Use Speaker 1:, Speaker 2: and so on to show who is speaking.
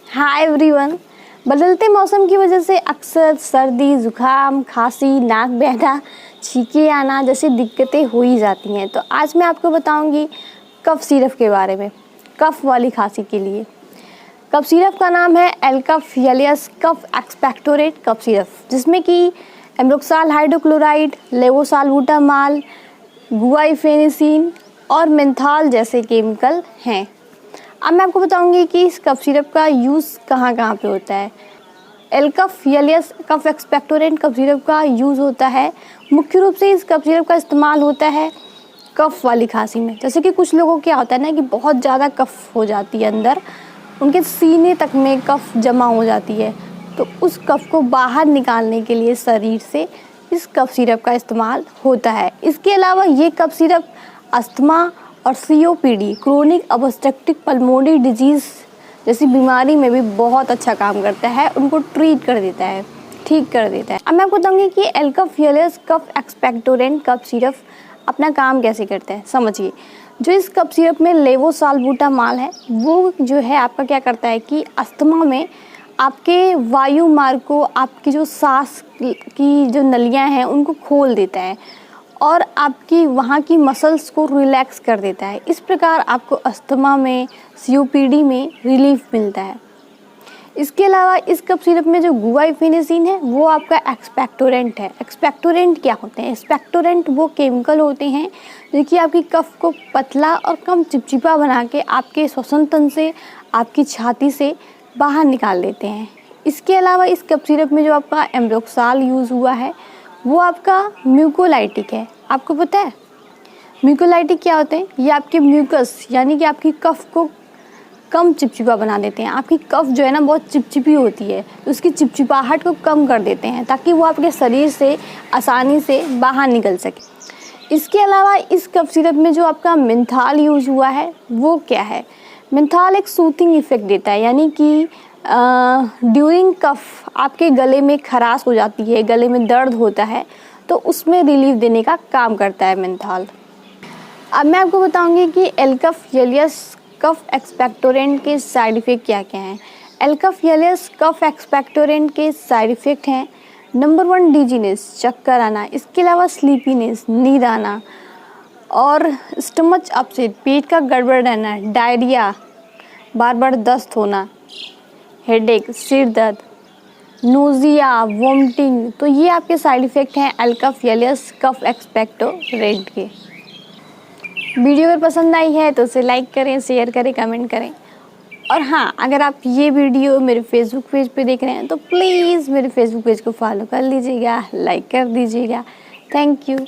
Speaker 1: Hi everyone. बदलते मौसम की वजह से अक्सर सर्दी, जुकाम, खांसी, नाक बहना, छींके आना जैसी दिक्कतें हो ही जाती हैं। तो आज मैं आपको बताऊंगी कफ सिरप के बारे में, कफ वाली खांसी के लिए। कफ सिरप का नाम है एलकफ एलियस कफ एक्सपेक्टोरेट कफ सिरप, जिसमें कि एम्ब्रोक्साल हाइड्रोक्लोराइड, लेवोसाल्बुटामॉल, गुआइफेनेसिन और मेंथॉल जैसे केमिकल हैं। अब मैं आपको बताऊंगी कि इस कफ सिरप का यूज़ कहाँ कहाँ पे होता है। एलकफ एलियस कफ एक्सपेक्टोरेंट कफ सिरप का यूज़ होता है, मुख्य रूप से इस कफ सिरप का इस्तेमाल होता है कफ वाली खांसी में। जैसे कि कुछ लोगों को क्या होता है ना कि बहुत ज़्यादा कफ हो जाती है, अंदर उनके सीने तक में कफ जमा हो जाती है, तो उस कफ को बाहर निकालने के लिए शरीर से इस कफ सिरप का इस्तेमाल होता है। इसके अलावा ये कफ सिरप अस्थमा और COPD, chronic obstructive pulmonary disease जैसी बीमारी में भी बहुत अच्छा काम करता है, उनको ट्रीट कर देता है, ठीक कर देता है। अब मैं आपको बताऊंगी कि एलकफ एलियस कफ एक्सपेक्टोरेंट कफ सिरप अपना काम कैसे करता है। समझिए, जो इस कफ सिरप में लेवोसाल्बुटामॉल है, वो जो है आपका क्या करता है कि अस्थमा में आपके वायु मार्ग को, आपकी जो सांस की जो नलियाँ हैं उनको खोल देता है और आपकी वहाँ की मसल्स को रिलैक्स कर देता है। इस प्रकार आपको अस्थमा में, सीओपीडी में रिलीफ मिलता है। इसके अलावा इस कफ सिरप में जो गुआइफेनेसिन है वो आपका एक्सपेक्टोरेंट है। एक्सपेक्टोरेंट क्या होते हैं? एक्सपेक्टोरेंट वो केमिकल होते हैं जो कि आपकी कफ को पतला और कम चिपचिपा बना के आपके श्वसन तंत्र से, आपकी छाती से बाहर निकाल देते हैं। इसके अलावा इस कफ सिरप में जो आपका एम्ब्रोक्साल यूज़ हुआ है वो आपका म्यूकोलाइटिक है। आपको पता है म्यूकोलाइटिक क्या होते हैं? ये आपके म्यूकस यानी कि आपकी कफ को कम चिपचिपा बना देते हैं। आपकी कफ जो है ना बहुत चिपचिपी होती है, उसकी चिपचिपाहट को कम कर देते हैं ताकि वो आपके शरीर से आसानी से बाहर निकल सके। इसके अलावा इस कफ सिरप में जो आपका मेंथॉल यूज़ हुआ है वो क्या है? मेंथॉल एक सूथिंग इफेक्ट देता है, यानी कि ड्यूरिंग कफ आपके गले में खराश हो जाती है, गले में दर्द होता है, तो उसमें रिलीफ देने का काम करता है मेंथॉल। अब मैं आपको बताऊंगी कि एलकफ एलियस कफ एक्सपेक्टोरेंट के साइड इफ़ेक्ट क्या क्या हैं। एलकफ एलियस कफ एक्सपेक्टोरेंट के साइड इफ़ेक्ट हैं, नंबर 1 डिजीनेस, चक्कर आना। इसके अलावा स्लीपीनेस, नींद आना और स्टमच अपसेट, पेट का गड़बड़ रहना, डायरिया, बार बार दस्त होना, हेडेक, सिर दर्द, नोज़िया, वोमिटिंग। तो ये आपके साइड इफ़ेक्ट हैं एलकफ एलियस कफ एक्सपेक्टोरेंट के। वीडियो अगर पसंद आई है तो उसे लाइक करें, शेयर करें, कमेंट करें। और हाँ, अगर आप ये वीडियो मेरे फेसबुक पेज पे देख रहे हैं तो प्लीज़ मेरे फेसबुक पेज को फॉलो कर लीजिएगा, लाइक कर दीजिएगा। Thank you.